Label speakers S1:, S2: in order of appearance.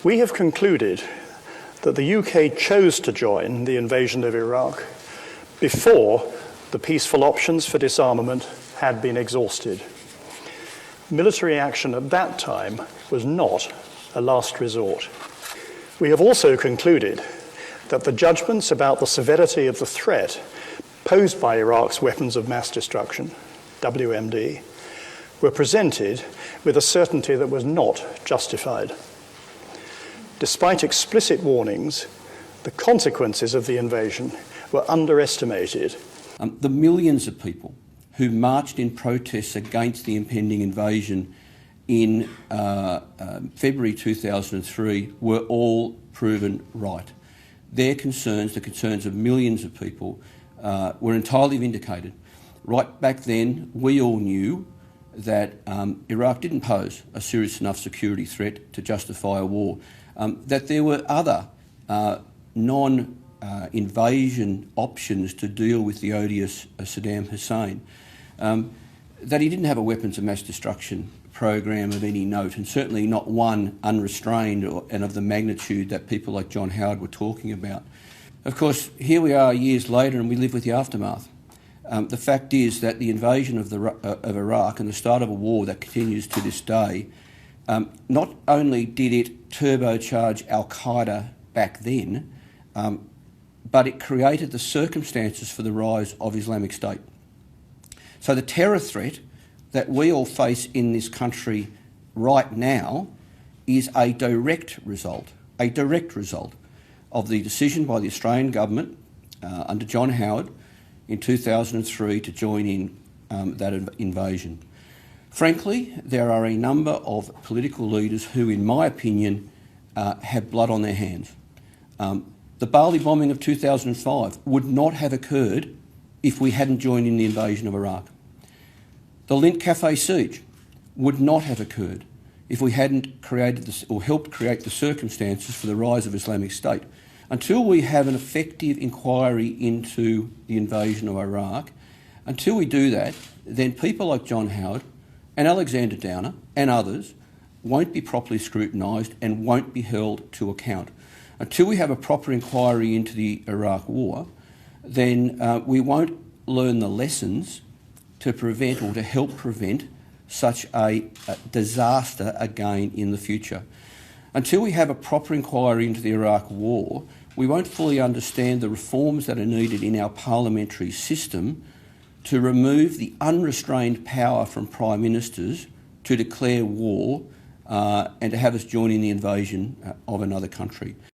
S1: We have concluded that the UK chose to join the invasion of Iraq before the peaceful options for disarmament had been exhausted. Military action at that time was not a last resort. We have also concluded that the judgments about the severity of the threat posed by Iraq's weapons of mass destruction, WMD, were presented with a certainty that was not justified. Despite explicit warnings, the consequences of the invasion were underestimated.
S2: The millions of people who marched in protests against the impending invasion in February 2003 were all proven right. Their concerns, the concerns of millions of people, were entirely vindicated. Right back then, we all knew that Iraq didn't pose a serious enough security threat to justify a war, that there were other non-invasion options to deal with the odious Saddam Hussein, that he didn't have a weapons of mass destruction program of any note, and certainly not one unrestrained and of the magnitude that people like John Howard were talking about. Of course, here we are years later and we live with the aftermath. The fact is that the invasion of Iraq and the start of a war that continues to this day, not only did it turbocharge al-Qaeda back then, but it created the circumstances for the rise of Islamic State. So the terror threat that we all face in this country right now is a direct result of the decision by the Australian government under John Howard in 2003 to join in that invasion. Frankly, there are a number of political leaders who, in my opinion, have blood on their hands. The Bali bombing of 2005 would not have occurred if we hadn't joined in the invasion of Iraq. The Lindt Cafe siege would not have occurred if we hadn't created or helped create the circumstances for the rise of Islamic State. Until we have an effective inquiry into the invasion of Iraq, until we do that, then people like John Howard and Alexander Downer and others won't be properly scrutinised and won't be held to account. Until we have a proper inquiry into the Iraq war, then we won't learn the lessons to prevent or to help prevent such a disaster again in the future. Until we have a proper inquiry into the Iraq war, we won't fully understand the reforms that are needed in our parliamentary system to remove the unrestrained power from prime ministers to declare war and to have us join in the invasion of another country.